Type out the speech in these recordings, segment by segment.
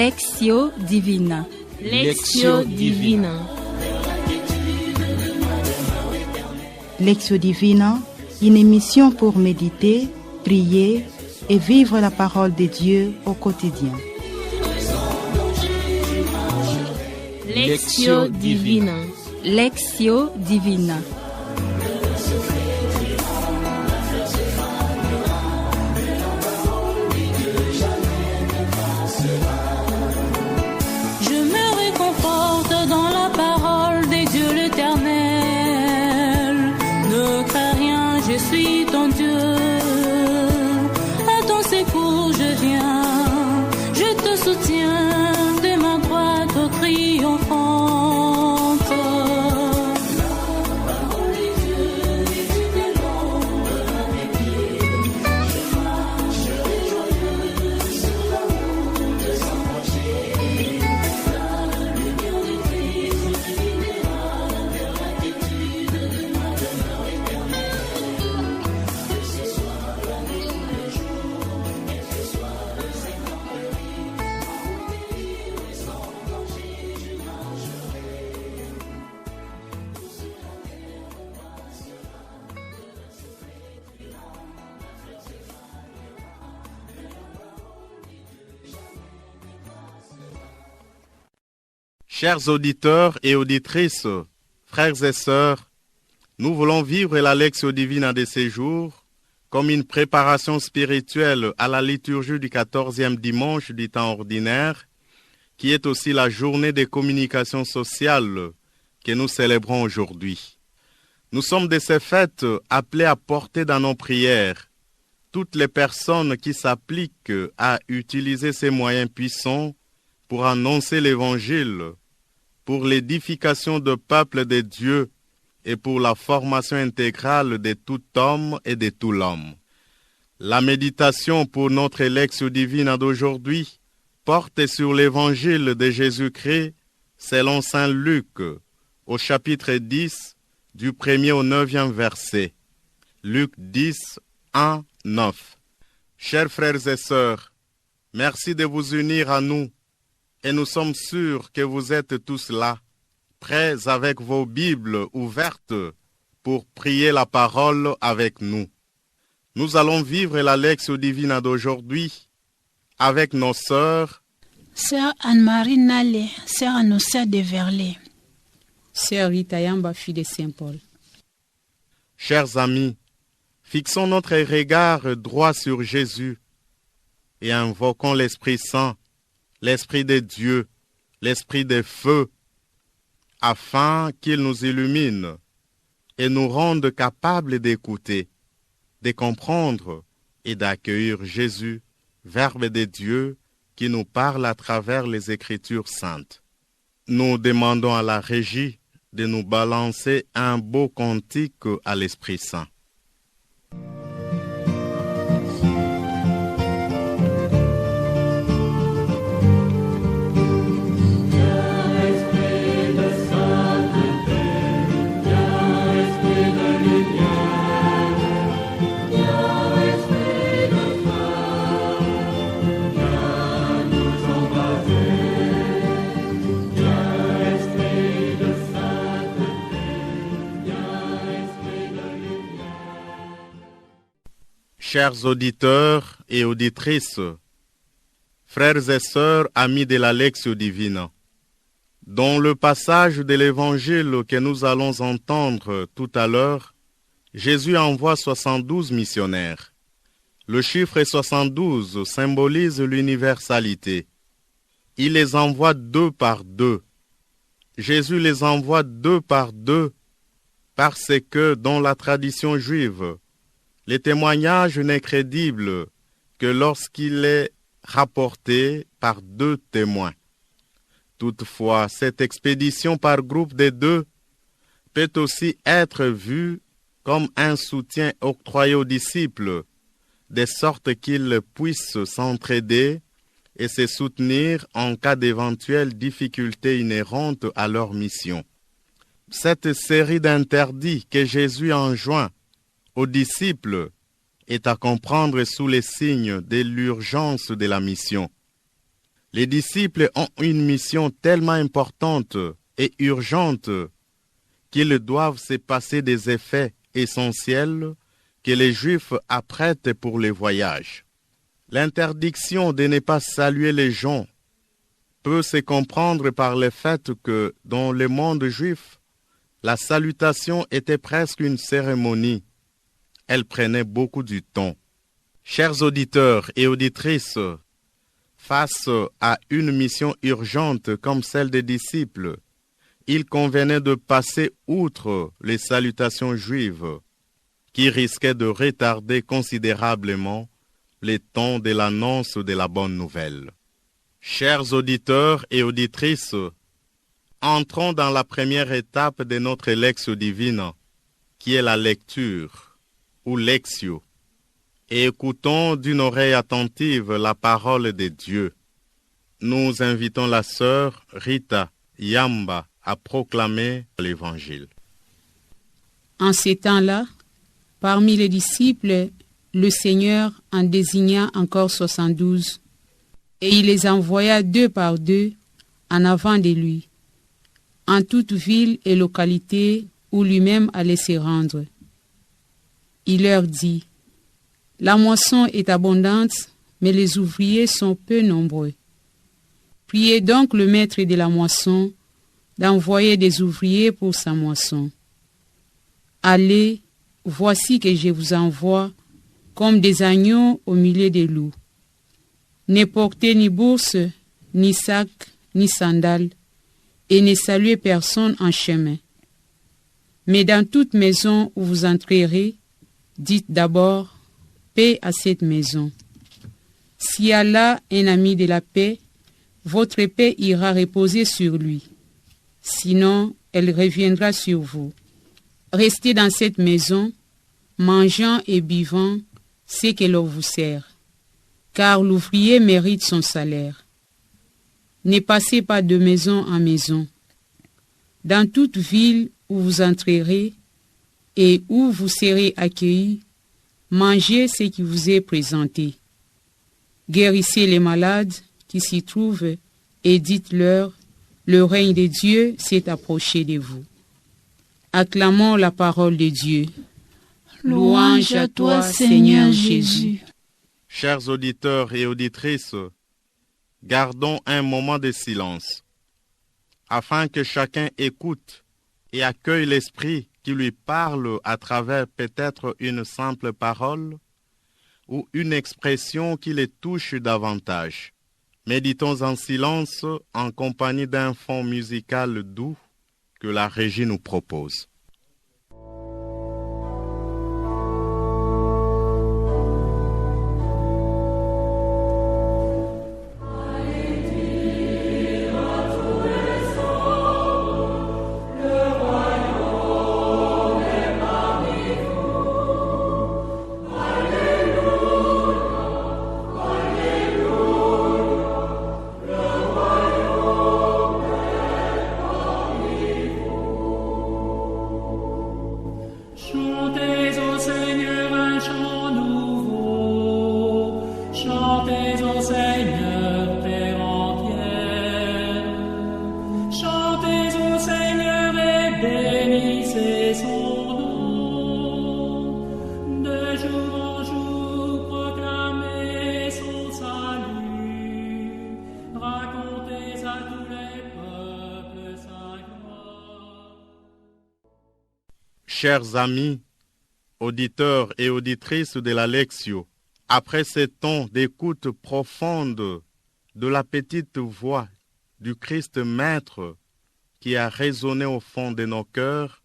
Lectio Divina. Lectio Divina. Lectio Divina, une émission pour méditer, prier et vivre la parole de Dieu au quotidien. Lectio Divina. Lectio Divina. Chers auditeurs et auditrices, frères et sœurs, nous voulons vivre la Lectio Divina de ces jours comme une préparation spirituelle à la liturgie du 14e dimanche du temps ordinaire, qui est aussi la journée des communications sociales que nous célébrons aujourd'hui. Nous sommes de ces fêtes appelés à porter dans nos prières toutes les personnes qui s'appliquent à utiliser ces moyens puissants pour annoncer l'Évangile, pour l'édification du peuple de Dieu et pour la formation intégrale de tout homme et de tout l'homme. La méditation pour notre Lectio Divina d'aujourd'hui porte sur l'Évangile de Jésus-Christ selon saint Luc, au chapitre 10, du 1er au 9e verset. Luc 10, 1, 9. Chers frères et sœurs, merci de vous unir à nous. Et nous sommes sûrs que vous êtes tous là, prêts avec vos Bibles ouvertes pour prier la parole avec nous. Nous allons vivre la Lectio Divina d'aujourd'hui avec nos sœurs. Sœur Anne-Marie Nalé, sœur Annoncette de Verlet. Sœur Rita Yamba, fille de Saint-Paul. Chers amis, fixons notre regard droit sur Jésus et invoquons l'Esprit Saint, l'Esprit de Dieu, l'Esprit de feu, afin qu'il nous illumine et nous rende capables d'écouter, de comprendre et d'accueillir Jésus, Verbe de Dieu, qui nous parle à travers les Écritures saintes. Nous demandons à la Régie de nous balancer un beau cantique à l'Esprit Saint. Chers auditeurs et auditrices, frères et sœurs, amis de la Lectio Divina, dans le passage de l'Évangile que nous allons entendre tout à l'heure, Jésus envoie 72 missionnaires. Le chiffre 72 symbolise l'universalité. Il les envoie 2 par 2. Jésus les envoie 2 par 2 parce que dans la tradition juive, le témoignage n'est crédible que lorsqu'il est rapporté par 2 témoins. Toutefois, cette expédition par groupe de 2 peut aussi être vue comme un soutien octroyé aux disciples, de sorte qu'ils puissent s'entraider et se soutenir en cas d'éventuelles difficultés inhérentes à leur mission. Cette série d'interdits que Jésus enjoint aux disciples est à comprendre sous les signes de l'urgence de la mission. Les disciples ont une mission tellement importante et urgente qu'ils doivent se passer des effets essentiels que les Juifs apprêtent pour les voyages. L'interdiction de ne pas saluer les gens peut se comprendre par le fait que dans le monde juif, la salutation était presque une cérémonie. Elle prenait beaucoup de temps. Chers auditeurs et auditrices, face à une mission urgente comme celle des disciples, il convenait de passer outre les salutations juives qui risquaient de retarder considérablement le temps de l'annonce de la bonne nouvelle. Chers auditeurs et auditrices, entrons dans la première étape de notre Lectio Divina, qui est la lecture, ou Lectio, et écoutons d'une oreille attentive la parole de Dieu. Nous invitons la sœur Rita Yamba à proclamer l'Évangile. En ces temps-là, parmi les disciples, le Seigneur en désigna encore 72, et il les envoya 2 par 2 en avant de lui, en toute ville et localité où lui-même allait se rendre. Il leur dit, « La moisson est abondante, mais les ouvriers sont peu nombreux. Priez donc le maître de la moisson d'envoyer des ouvriers pour sa moisson. Allez, voici que je vous envoie comme des agneaux au milieu des loups. Ne portez ni bourse, ni sac, ni sandales, et ne saluez personne en chemin. Mais dans toute maison où vous entrerez, dites d'abord, paix à cette maison. Si Allah est un ami de la paix, votre paix ira reposer sur lui. Sinon, elle reviendra sur vous. Restez dans cette maison, mangeant et buvant ce que l'on vous sert, car l'ouvrier mérite son salaire. Ne passez pas de maison en maison. Dans toute ville où vous entrerez et où vous serez accueillis, mangez ce qui vous est présenté. Guérissez les malades qui s'y trouvent et dites-leur, le règne de Dieu s'est approché de vous. Acclamons la parole de Dieu. Louange à toi, Seigneur Jésus. Chers auditeurs et auditrices, gardons un moment de silence, afin que chacun écoute et accueille l'Esprit qui lui parle à travers peut-être une simple parole ou une expression qui les touche davantage. Méditons en silence en compagnie d'un fond musical doux que la régie nous propose. Chers amis, auditeurs et auditrices de la Lectio, après ce temps d'écoute profonde de la petite voix du Christ Maître qui a résonné au fond de nos cœurs,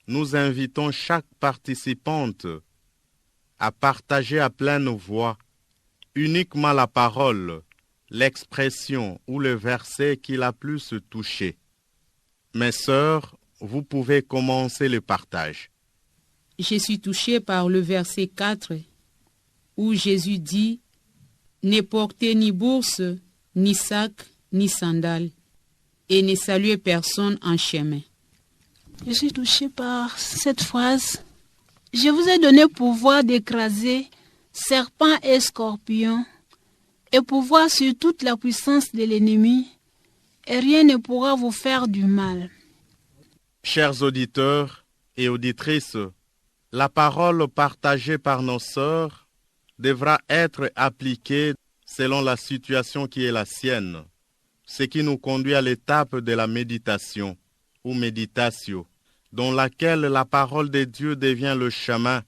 nous invitons chaque participante à partager à pleine voix uniquement la parole, l'expression ou le verset qui l'a plus touché. Mes sœurs, vous pouvez commencer le partage. Je suis touché par le verset 4 où Jésus dit « Ne portez ni bourse, ni sac, ni sandales, et ne saluez personne en chemin. » Je suis touché par cette phrase. Je vous ai donné pouvoir d'écraser serpents et scorpions et pouvoir sur toute la puissance de l'ennemi, et rien ne pourra vous faire du mal. Chers auditeurs et auditrices, la parole partagée par nos sœurs devra être appliquée selon la situation qui est la sienne, ce qui nous conduit à l'étape de la méditation ou méditatio, dans laquelle la parole de Dieu devient le chemin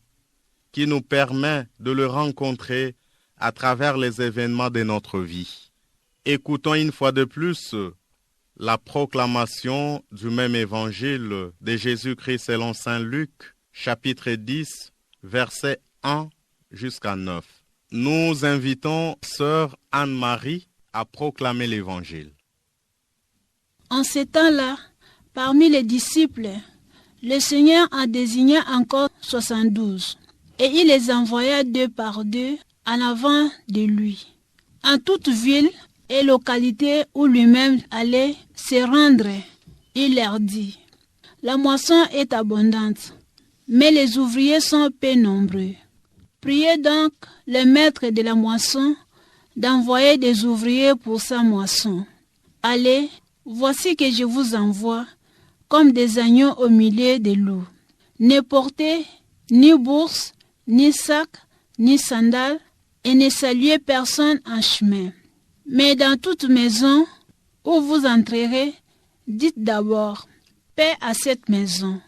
qui nous permet de le rencontrer à travers les événements de notre vie. Écoutons une fois de plus la proclamation du même évangile de Jésus-Christ selon saint Luc, chapitre 10, versets 1 jusqu'à 9. Nous invitons sœur Anne-Marie à proclamer l'évangile. En ces temps-là, parmi les disciples, le Seigneur en désigna encore 72, et il les envoya 2 par 2 en avant de lui, en toute ville et localité où lui-même allait se rendre. Il leur dit, « La moisson est abondante, mais les ouvriers sont peu nombreux. Priez donc le maître de la moisson d'envoyer des ouvriers pour sa moisson. Allez, voici que je vous envoie comme des agneaux au milieu des loups. Ne portez ni bourse, ni sac, ni sandales, et ne saluez personne en chemin. Mais dans toute maison où vous entrerez, dites d'abord, paix à cette maison.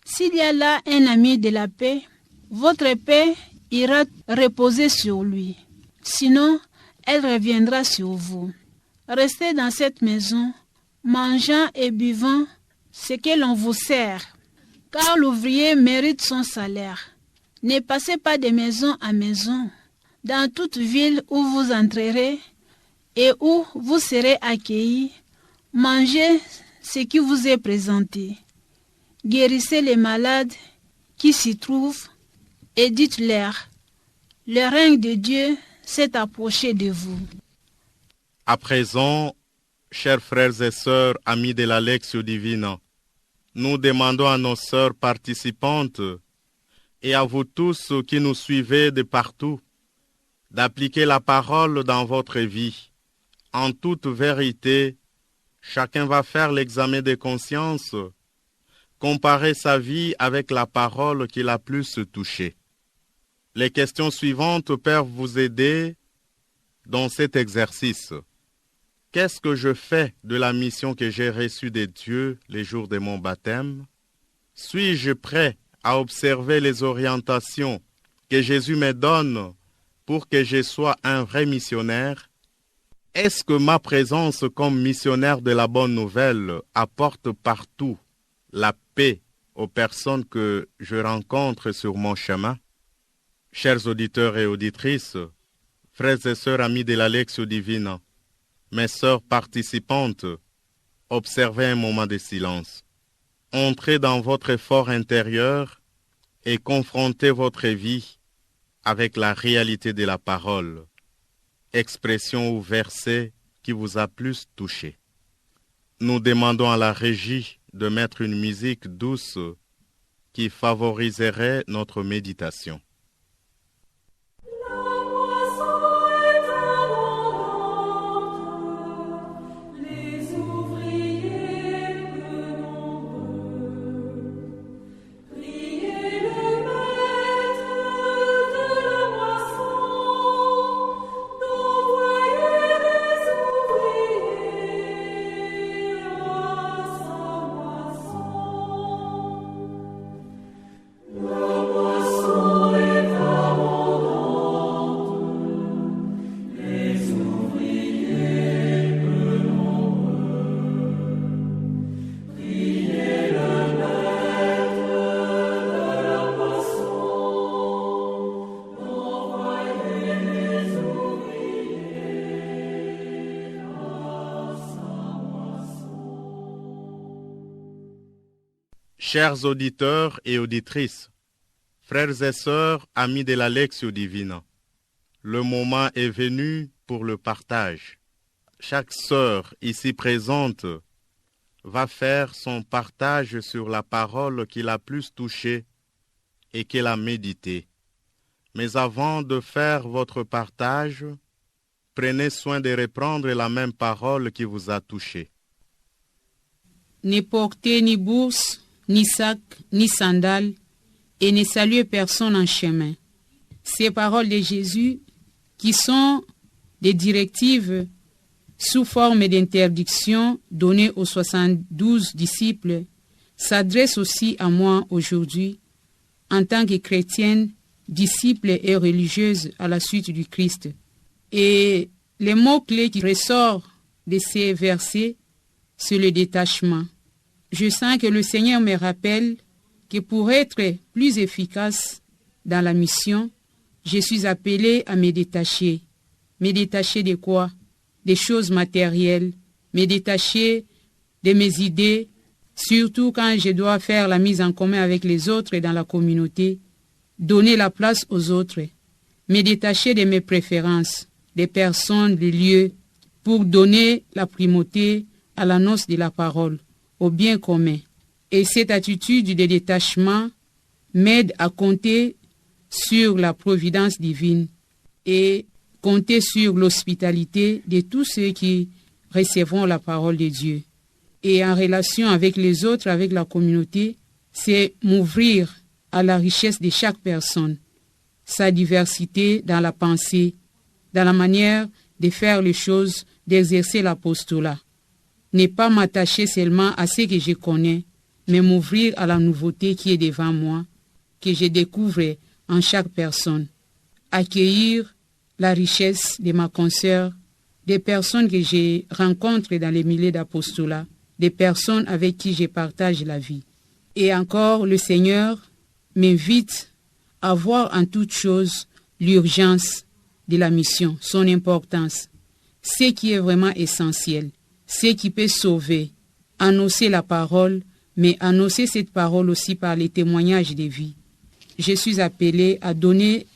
S'il y a là un ami de la paix, votre paix ira reposer sur lui. Sinon, elle reviendra sur vous. Restez dans cette maison, mangeant et buvant ce que l'on vous sert, car l'ouvrier mérite son salaire. Ne passez pas de maison à maison. Dans toute ville où vous entrerez et où vous serez accueillis, mangez ce qui vous est présenté. Guérissez les malades qui s'y trouvent et dites-leur, le règne de Dieu s'est approché de vous. À présent, chers frères et sœurs, amis de la Lectio Divina, nous demandons à nos sœurs participantes et à vous tous qui nous suivez de partout d'appliquer la parole dans votre vie. En toute vérité, chacun va faire l'examen de conscience, comparer sa vie avec la parole qui l'a plus touché. Les questions suivantes peuvent vous aider dans cet exercice. Qu'est-ce que je fais de la mission que j'ai reçue de Dieu les jours de mon baptême? Suis-je prêt à observer les orientations que Jésus me donne pour que je sois un vrai missionnaire? Est-ce que ma présence comme missionnaire de la bonne nouvelle apporte partout la paix aux personnes que je rencontre sur mon chemin? Chers auditeurs et auditrices, frères et sœurs amis de la Lectio Divina, mes sœurs participantes, observez un moment de silence. Entrez dans votre fort intérieur et confrontez votre vie avec la réalité de la parole, expression ou verset qui vous a plus touché. Nous demandons à la régie de mettre une musique douce qui favoriserait notre méditation. Chers auditeurs et auditrices, frères et sœurs, amis de la Lectio Divina, le moment est venu pour le partage. Chaque sœur ici présente va faire son partage sur la parole qui l'a plus touchée et qu'elle a méditée. Mais avant de faire votre partage, prenez soin de reprendre la même parole qui vous a touché. Ne portez ni bourse, ni sac, ni sandales, et ne saluez personne en chemin. Ces paroles de Jésus, qui sont des directives sous forme d'interdiction données aux 72 disciples, s'adressent aussi à moi aujourd'hui, en tant que chrétienne, disciple et religieuse à la suite du Christ. Et les mots-clés qui ressortent de ces versets, c'est le détachement. Je sens que le Seigneur me rappelle que pour être plus efficace dans la mission, je suis appelé à me détacher. Me détacher de quoi? Des choses matérielles. Me détacher de mes idées, surtout quand je dois faire la mise en commun avec les autres dans la communauté. Donner la place aux autres. Me détacher de mes préférences, des personnes, des lieux, pour donner la primauté à l'annonce de la parole, au bien commun. Et cette attitude de détachement m'aide à compter sur la providence divine et compter sur l'hospitalité de tous ceux qui recevront la parole de Dieu. Et en relation avec les autres, avec la communauté, c'est m'ouvrir à la richesse de chaque personne, sa diversité dans la pensée, dans la manière de faire les choses, d'exercer l'apostolat. Ne pas m'attacher seulement à ce que je connais, mais m'ouvrir à la nouveauté qui est devant moi, que je découvre en chaque personne. Accueillir la richesse de ma consoeur, des personnes que je rencontre dans les milieux d'apostolat, des personnes avec qui je partage la vie. Et encore, le Seigneur m'invite à voir en toute chose l'urgence de la mission, son importance, ce qui est vraiment essentiel, ce qui peut sauver, annoncer la parole, mais annoncer cette parole aussi par les témoignages de vie. Je suis appelé à donner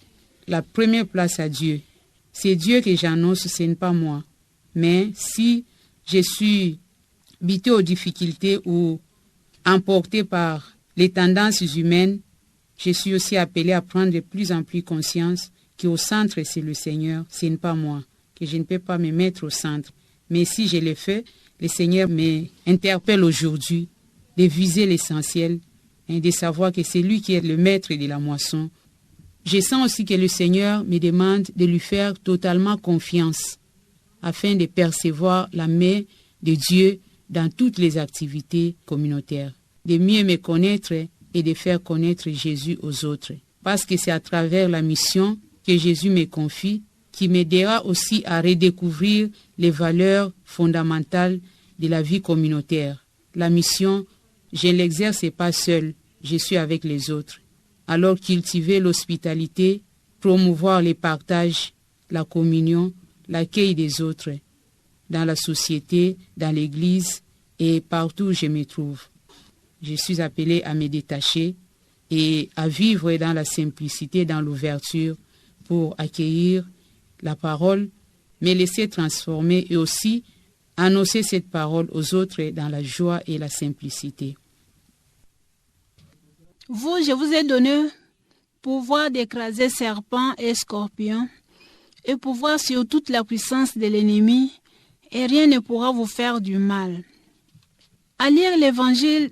la première place à Dieu. C'est Dieu que j'annonce, ce n'est pas moi. Mais si je suis buté aux difficultés ou emporté par les tendances humaines, je suis aussi appelé à prendre de plus en plus conscience qu'au centre, c'est le Seigneur, ce n'est pas moi, que je ne peux pas me mettre au centre. Mais si je le fais, le Seigneur m'interpelle aujourd'hui de viser l'essentiel et de savoir que c'est lui qui est le maître de la moisson. Je sens aussi que le Seigneur me demande de lui faire totalement confiance afin de percevoir la main de Dieu dans toutes les activités communautaires, de mieux me connaître et de faire connaître Jésus aux autres. Parce que c'est à travers la mission que Jésus me confie qui m'aidera aussi à redécouvrir les valeurs fondamentales de la vie communautaire. La mission, je ne l'exerce pas seul, je suis avec les autres. Alors cultiver l'hospitalité, promouvoir les partages, la communion, l'accueil des autres, dans la société, dans l'église et partout où je me trouve. Je suis appelé à me détacher et à vivre dans la simplicité, dans l'ouverture, pour accueillir la parole, me laisser transformer et aussi annoncer cette parole aux autres dans la joie et la simplicité. Vous, je vous ai donné pouvoir d'écraser serpents et scorpions et pouvoir sur toute la puissance de l'ennemi et rien ne pourra vous faire du mal. À lire l'évangile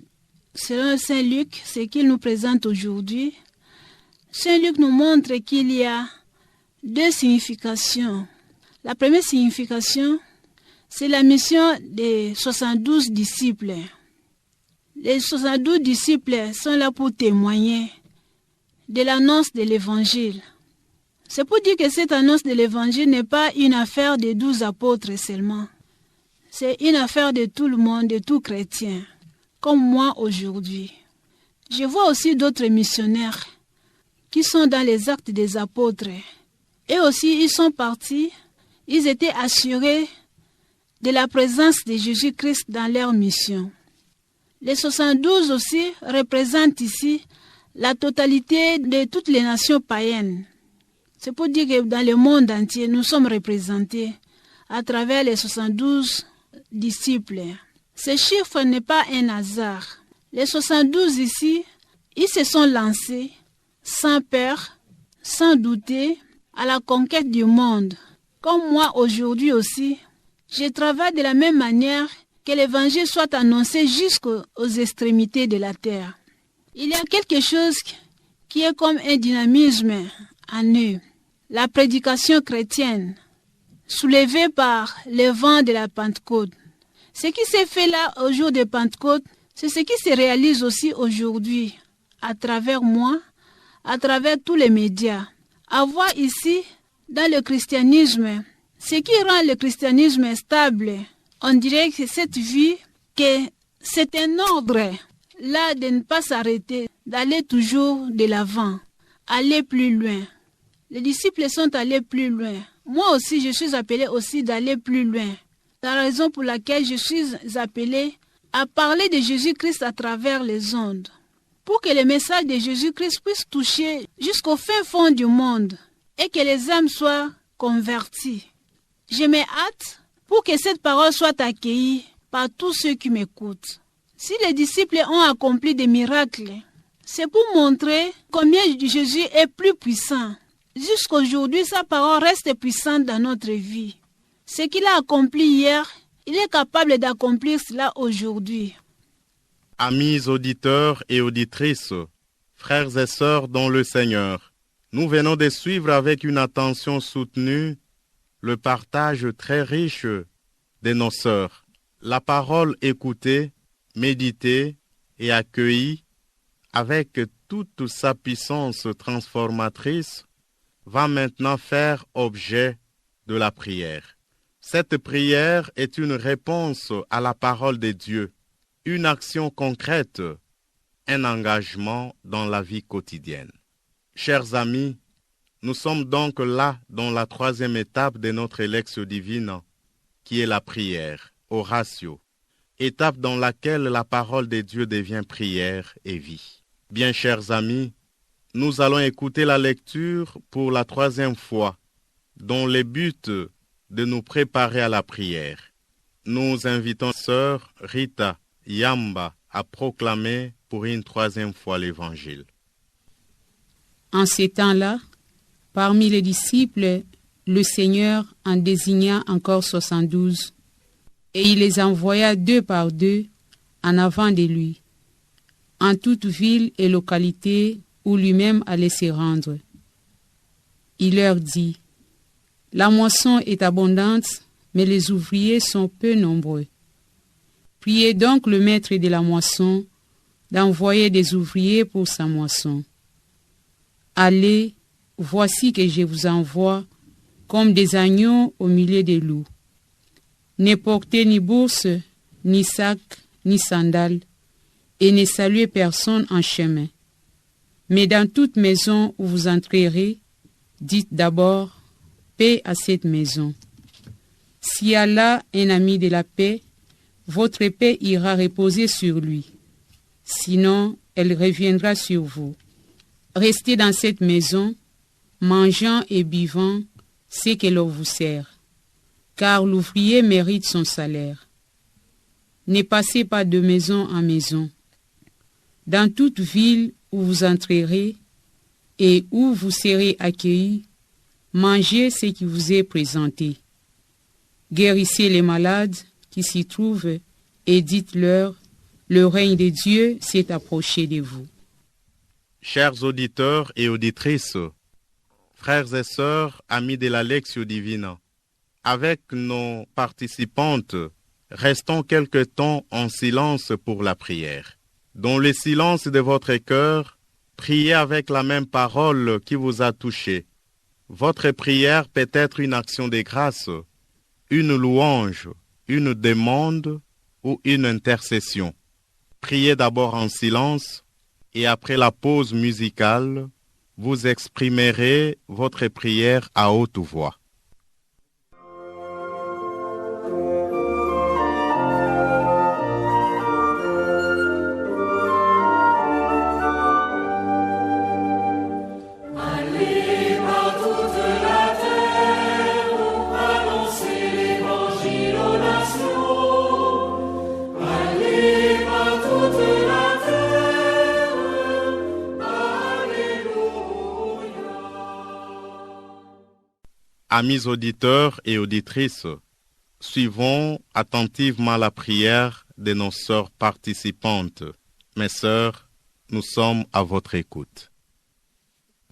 selon Saint Luc, ce qu'il nous présente aujourd'hui, Saint Luc nous montre qu'il y a deux significations. La première signification, c'est la mission des 72 disciples. Les 72 disciples sont là pour témoigner de l'annonce de l'évangile. C'est pour dire que cette annonce de l'évangile n'est pas une affaire des 12 apôtres seulement. C'est une affaire de tout le monde, de tout chrétien, comme moi aujourd'hui. Je vois aussi d'autres missionnaires qui sont dans les actes des apôtres. Et aussi, ils sont partis, ils étaient assurés de la présence de Jésus-Christ dans leur mission. Les 72 aussi représentent ici la totalité de toutes les nations païennes. C'est pour dire que dans le monde entier, nous sommes représentés à travers les 72 disciples. Ce chiffre n'est pas un hasard. Les 72 ici, ils se sont lancés sans peur, sans douter, à la conquête du monde. comme moi aujourd'hui aussi, je travaille de la même manière que l'évangile soit annoncé jusqu'aux extrémités de la terre. Il y a quelque chose qui est comme un dynamisme en eux. La prédication chrétienne, soulevée par le vent de la Pentecôte. Ce qui s'est fait là au jour de Pentecôte, c'est ce qui se réalise aussi aujourd'hui, à travers moi, à travers tous les médias. Avoir ici, dans le christianisme, ce qui rend le christianisme stable, on dirait que cette vie, que c'est un ordre, là, de ne pas s'arrêter, d'aller toujours de l'avant, aller plus loin. Les disciples sont allés plus loin. Moi aussi, je suis appelé aussi d'aller plus loin. C'est la raison pour laquelle je suis appelé à parler de Jésus-Christ à travers les ondes, pour que le message de Jésus-Christ puisse toucher jusqu'au fin fond du monde et que les âmes soient converties. Je me hâte pour que cette parole soit accueillie par tous ceux qui m'écoutent. Si les disciples ont accompli des miracles, c'est pour montrer combien Jésus est plus puissant. Jusqu'aujourd'hui, sa parole reste puissante dans notre vie. Ce qu'il a accompli hier, il est capable d'accomplir cela aujourd'hui. Amis auditeurs et auditrices, frères et sœurs dans le Seigneur, nous venons de suivre avec une attention soutenue le partage très riche de nos sœurs. La parole écoutée, méditée et accueillie avec toute sa puissance transformatrice va maintenant faire objet de la prière. Cette prière est une réponse à la parole de Dieu, une action concrète, un engagement dans la vie quotidienne. Chers amis, nous sommes donc là dans la troisième étape de notre Lectio Divina, qui est la prière, oratio, étape dans laquelle la parole de Dieu devient prière et vie. Bien, chers amis, nous allons écouter la lecture pour la troisième fois, dont le but de nous préparer à la prière. Nous invitons sœur Rita Yamba à proclamer pour une troisième fois l'Évangile. En ces temps-là, parmi les disciples, le Seigneur en désigna encore 72, et il les envoya 2 par 2 en avant de lui, en toute ville et localité où lui-même allait se rendre. Il leur dit, « La moisson est abondante, mais les ouvriers sont peu nombreux. Priez donc le maître de la moisson d'envoyer des ouvriers pour sa moisson. Allez, voici que je vous envoie comme des agneaux au milieu des loups. Ne portez ni bourse, ni sac, ni sandales, et ne saluez personne en chemin. Mais dans toute maison où vous entrerez, dites d'abord, paix à cette maison. Si Allah est un ami de la paix, votre paix ira reposer sur lui. Sinon, elle reviendra sur vous. Restez dans cette maison, mangeant et buvant ce que l'on vous sert, car l'ouvrier mérite son salaire. Ne passez pas de maison en maison. Dans toute ville où vous entrerez et où vous serez accueillis, mangez ce qui vous est présenté. Guérissez les malades qui s'y trouvent et dites-leur, le règne de Dieu s'est approché de vous. Chers auditeurs et auditrices, frères et sœurs, amis de la Lectio Divina, avec nos participantes, restons quelque temps en silence pour la prière. Dans le silence de votre cœur, priez avec la même parole qui vous a touché. Votre prière peut être une action de grâce, une louange, une demande ou une intercession. Priez d'abord en silence et après la pause musicale, vous exprimerez votre prière à haute voix. Amis auditeurs et auditrices, suivons attentivement la prière de nos sœurs participantes. Mes sœurs, nous sommes à votre écoute.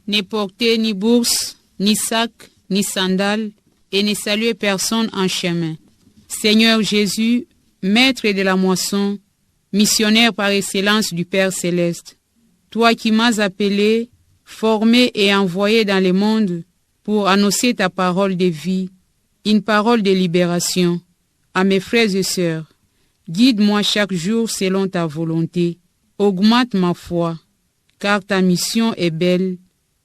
Ne portez ni bourse, ni sac, ni sandales, et ne saluez personne en chemin. Seigneur Jésus, maître de la moisson, missionnaire par excellence du Père Céleste, toi qui m'as appelé, formé et envoyé dans le monde pour annoncer ta parole de vie, une parole de libération, à mes frères et sœurs, guide-moi chaque jour selon ta volonté, augmente ma foi, car ta mission est belle,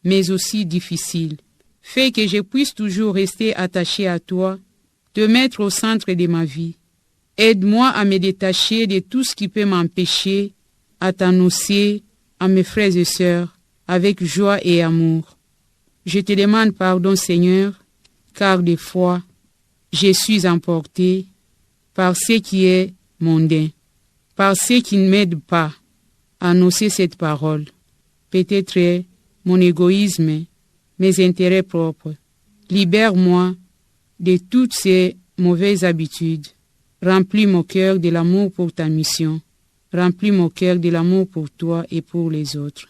mais aussi difficile. Fais que je puisse toujours rester attaché à toi, te mettre au centre de ma vie. Aide-moi à me détacher de tout ce qui peut m'empêcher à t'annoncer à mes frères et sœurs avec joie et amour. Je te demande pardon, Seigneur, car des fois, je suis emporté par ce qui est mondain, par ce qui ne m'aide pas à annoncer cette parole. Peut-être mon égoïsme, mes intérêts propres. Libère-moi de toutes ces mauvaises habitudes. Remplis mon cœur de l'amour pour ta mission. Remplis mon cœur de l'amour pour toi et pour les autres.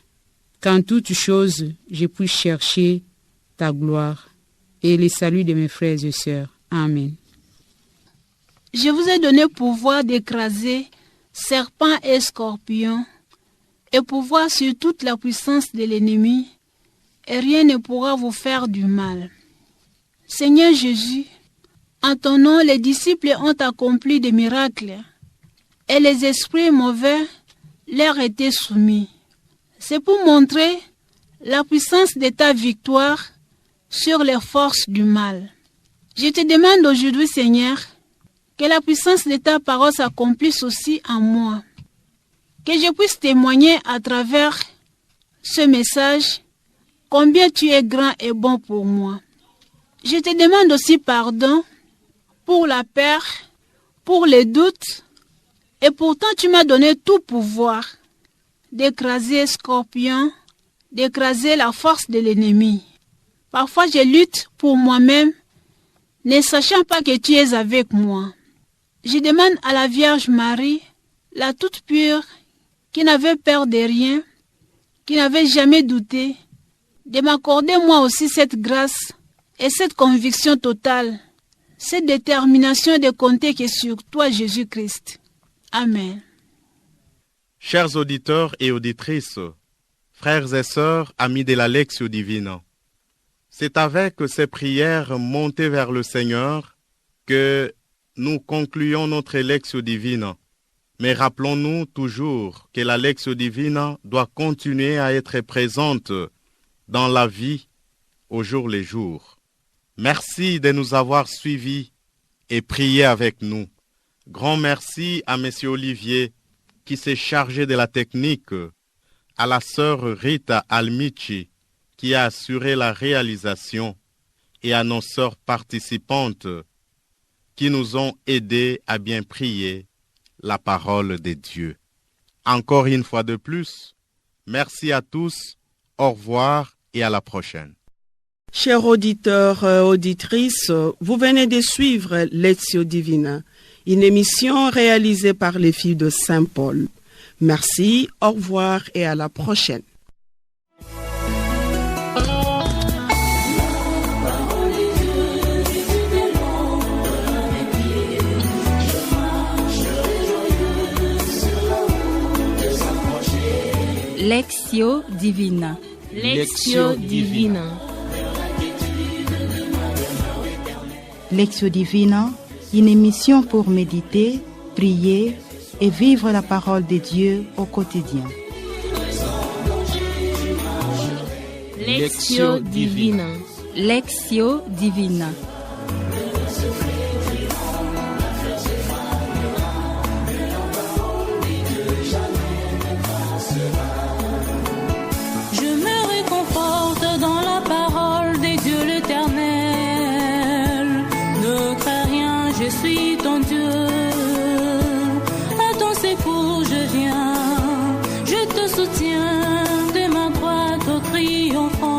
Qu'en toutes choses, je puisse chercher ta gloire et le salut de mes frères et sœurs. Amen. Je vous ai donné pouvoir d'écraser serpents et scorpions et pouvoir sur toute la puissance de l'ennemi, et rien ne pourra vous faire du mal. Seigneur Jésus, en ton nom, les disciples ont accompli des miracles et les esprits mauvais leur étaient soumis. C'est pour montrer la puissance de ta victoire sur les forces du mal. Je te demande aujourd'hui, Seigneur, que la puissance de ta parole s'accomplisse aussi en moi. Que je puisse témoigner à travers ce message combien tu es grand et bon pour moi. Je te demande aussi pardon pour la peur, pour les doutes, et pourtant tu m'as donné tout pouvoir d'écraser scorpion, d'écraser la force de l'ennemi. Parfois je lutte pour moi-même, ne sachant pas que tu es avec moi. Je demande à la Vierge Marie, la toute pure, qui n'avait peur de rien, qui n'avait jamais douté, de m'accorder moi aussi cette grâce et cette conviction totale, cette détermination de compter que sur toi, Jésus-Christ. Amen. Chers auditeurs et auditrices, frères et sœurs, amis de la Lectio Divina, c'est avec ces prières montées vers le Seigneur que nous concluons notre Lectio Divina. Mais rappelons-nous toujours que la Lectio Divina doit continuer à être présente dans la vie au jour le jour. Merci de nous avoir suivis et prié avec nous. Grand merci à M. Olivier qui s'est chargé de la technique, à la sœur Rita Almici qui a assuré la réalisation et à nos sœurs participantes qui nous ont aidés à bien prier la parole de Dieu. Encore une fois de plus, merci à tous, au revoir et à la prochaine. Chers auditeurs et auditrices, vous venez de suivre Lectio Divina, une émission réalisée par les filles de Saint-Paul. Merci, au revoir et à la prochaine. Lectio Divina. Lectio Divina. Lectio Divina, une émission pour méditer, prier et vivre la parole de Dieu au quotidien. Lectio Divina. Lectio Divina. Je me réconforte dans la parole de Dieu l'Éternel. Ne crains rien, je suis ton Dieu. À ton secours je viens, je te soutiens de ma droite au triomphant.